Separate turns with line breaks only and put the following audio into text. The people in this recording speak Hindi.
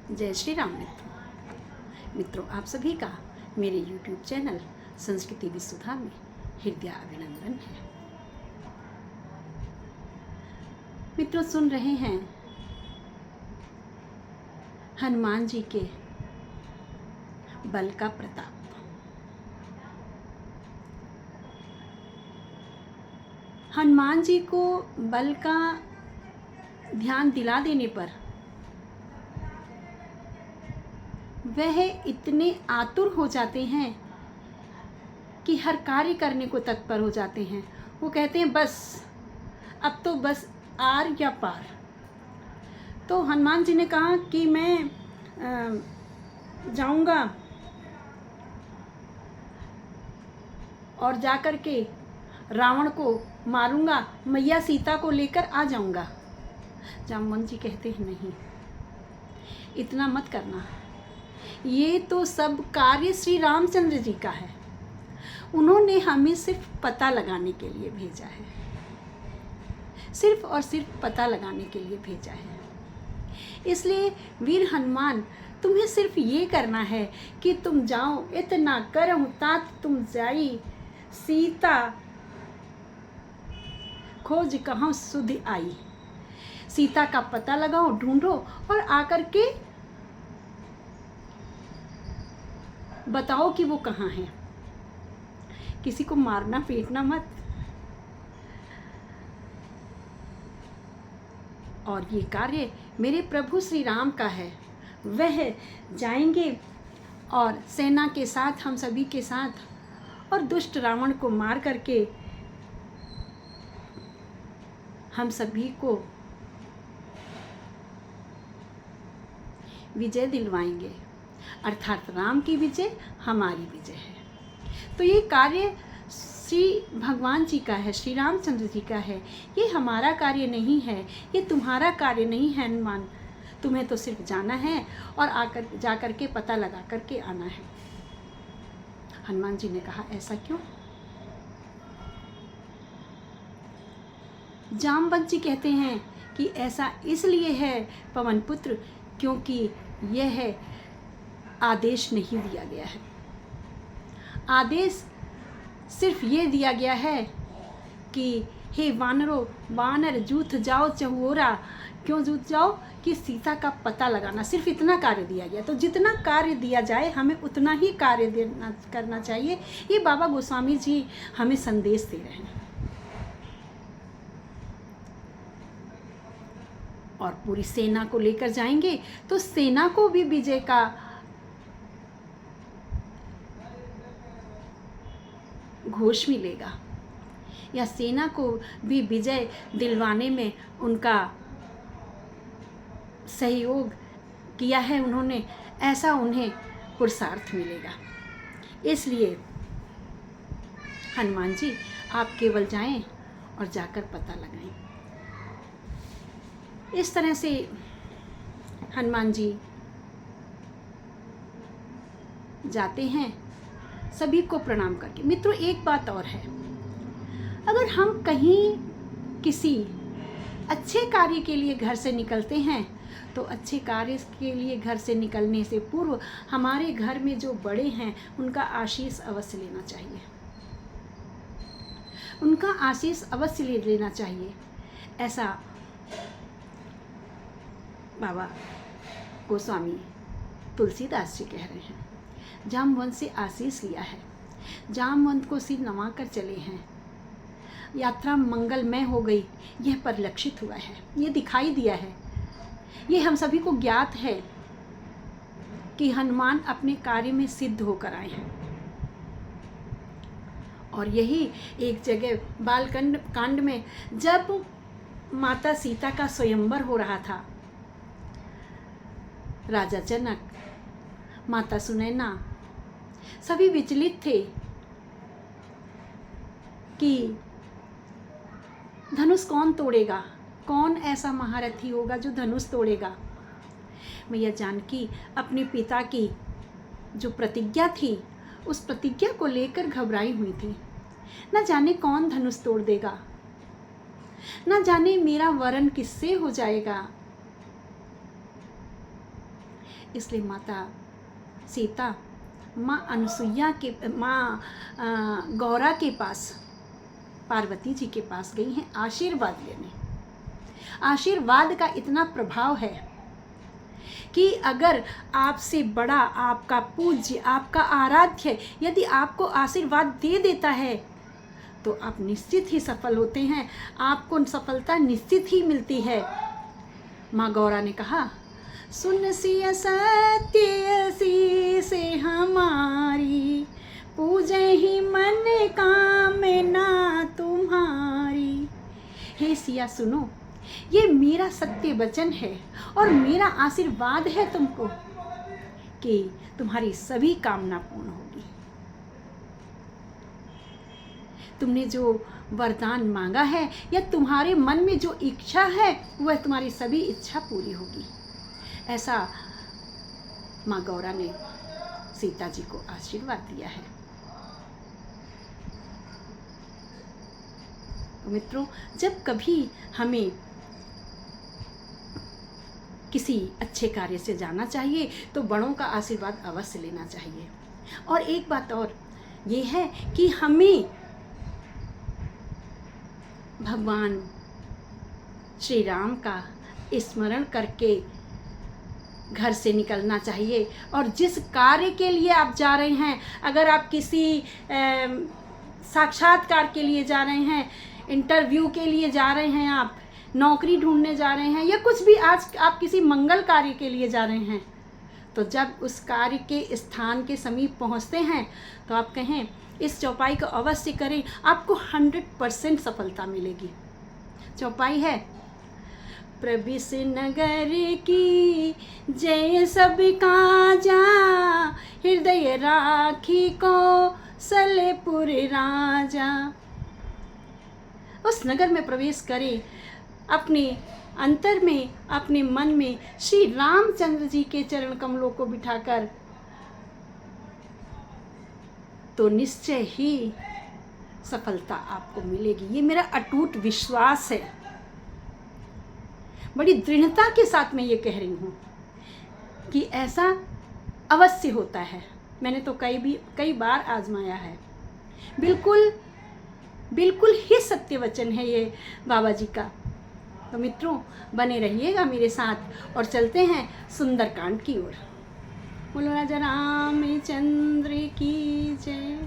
जय श्री राम मित्रों, आप सभी का मेरे YouTube चैनल संस्कृति विसुधा में हृदय अभिनंदन है। मित्रों, सुन रहे हैं हनुमान जी के बल का प्रताप। हनुमान जी को बल का ध्यान दिला देने पर वह इतने आतुर हो जाते हैं कि हर कार्य करने को तत्पर हो जाते हैं। वो कहते हैं बस अब तो बस आर या पार। तो हनुमान जी ने कहा कि मैं जाऊंगा और जाकर के रावण को मारूंगा, मैया सीता को लेकर आ जाऊंगा। जामवंत जी कहते हैं नहीं, इतना मत करना, ये तो सब कार्य श्री रामचंद्र जी का है। उन्होंने हमें सिर्फ पता लगाने के लिए भेजा है, सिर्फ और सिर्फ पता लगाने के लिए भेजा है। इसलिए वीर हनुमान, तुम्हें सिर्फ ये करना है कि तुम जाओ, इतना करहु तात तुम जाई, सीता खोज कहूँ सुध आई। सीता का पता लगाओ, ढूंढो और आकर के बताओ कि वो कहाँ है। किसी को मारना पीटना मत। और ये कार्य मेरे प्रभु श्री राम का है। वह जाएंगे और सेना के साथ, हम सभी के साथ, और दुष्ट रावण को मार करके हम सभी को विजय दिलवाएंगे, अर्थात राम की विजय हमारी विजय है। तो ये कार्य श्री भगवान जी का है, श्री रामचंद्र जी का है। ये हमारा कार्य नहीं है, ये तुम्हारा कार्य नहीं है हनुमान। तुम्हें तो सिर्फ जाना है और जाकर के पता लगा करके आना है। हनुमान जी ने कहा ऐसा क्यों? जामवंत जी कहते हैं कि ऐसा इसलिए है पवन पुत्र, क्योंकि यह आदेश नहीं दिया गया है। आदेश सिर्फ ये दिया गया है कि हे वानरों, वानर जूथ जाओ चहुओरा। क्यों जूथ जाओ? कि सीता का पता लगाना, सिर्फ इतना कार्य दिया गया। तो जितना कार्य दिया जाए हमें उतना ही कार्य करना चाहिए। ये बाबा गोस्वामी जी हमें संदेश दे रहे हैं। और पूरी सेना को लेकर जाएंगे तो सेना को भी विजय का घोष मिलेगा, या सेना को भी विजय दिलवाने में उनका सहयोग किया है उन्होंने, ऐसा उन्हें पुरुषार्थ मिलेगा। इसलिए हनुमान जी, आप केवल जाएं और जाकर पता लगाएं। इस तरह से हनुमान जी जाते हैं सभी को प्रणाम करके। मित्रों, एक बात और है, अगर हम कहीं किसी अच्छे कार्य के लिए घर से निकलते हैं तो अच्छे कार्य के लिए घर से निकलने से पूर्व हमारे घर में जो बड़े हैं उनका आशीष अवश्य लेना चाहिए, उनका आशीष अवश्य ले लेना चाहिए। ऐसा बाबा गोस्वामी तुलसीदास जी कह रहे हैं। जामवंत से आशीष लिया है, जामवंत को सिर नवा कर चले हैं, यात्रा मंगलमय हो गई, यह परिलक्षित हुआ है, यह दिखाई दिया है, ये हम सभी को ज्ञात है कि हनुमान अपने कार्य में सिद्ध होकर आए हैं। और यही एक जगह बालकांड कांड में जब माता सीता का स्वयंवर हो रहा था, राजा जनक, माता सुनैना सभी विचलित थे कि धनुष कौन तोड़ेगा, कौन ऐसा महारथी होगा जो धनुष तोड़ेगा। मैया जानकी अपने पिता की जो प्रतिज्ञा थी उस प्रतिज्ञा को लेकर घबराई हुई थी। न जाने कौन धनुष तोड़ देगा, न जाने मेरा वरण किससे हो जाएगा। इसलिए माता सीता माँ अनसुईया के माँ गौरा के पास, पार्वती जी के पास गई हैं आशीर्वाद लेने। आशीर्वाद का इतना प्रभाव है कि अगर आपसे बड़ा, आपका पूज्य, आपका आराध्य यदि आपको आशीर्वाद दे देता है तो आप निश्चित ही सफल होते हैं, आपको सफलता निश्चित ही मिलती है। माँ गौरा ने कहा, सुन सिया सत्य सी से हमारी, पूजे ही मन कामना तुम्हारी। हे सिया सुनो, ये मेरा सत्य वचन है और मेरा आशीर्वाद है तुमको कि तुम्हारी सभी कामना पूर्ण होगी। तुमने जो वरदान मांगा है या तुम्हारे मन में जो इच्छा है वह तुम्हारी सभी इच्छा पूरी होगी। ऐसा माँ गौरा ने सीता जी को आशीर्वाद दिया है। मित्रों, जब कभी हमें किसी अच्छे कार्य से जाना चाहिए तो बड़ों का आशीर्वाद अवश्य लेना चाहिए। और एक बात और ये है कि हमें भगवान श्री राम का स्मरण करके घर से निकलना चाहिए। और जिस कार्य के लिए आप जा रहे हैं, अगर आप किसी साक्षात्कार के लिए जा रहे हैं, इंटरव्यू के लिए जा रहे हैं, आप नौकरी ढूंढने जा रहे हैं, या कुछ भी आज आप किसी मंगल कार्य के लिए जा रहे हैं, तो जब उस कार्य के स्थान के समीप पहुंचते हैं तो आप कहें इस चौपाई को अवश्य करें, आपको 100% सफलता मिलेगी। चौपाई है, प्रविश नगर की जय सब काजा, हृदय राखी को सलेपुर राजा। उस नगर में प्रवेश करें, अपने अंतर में, अपने मन में श्री रामचंद्र जी के चरण कमलों को बिठाकर, तो निश्चय ही सफलता आपको मिलेगी। ये मेरा अटूट विश्वास है। बड़ी दृढ़ता के साथ मैं ये कह रही हूँ कि ऐसा अवश्य होता है। मैंने तो कई बार आजमाया है। बिल्कुल ही सत्य वचन है ये बाबा जी का। तो मित्रों, बने रहिएगा मेरे साथ और चलते हैं सुंदरकांड की ओर। बोलो राजा रामचंद्र की जय।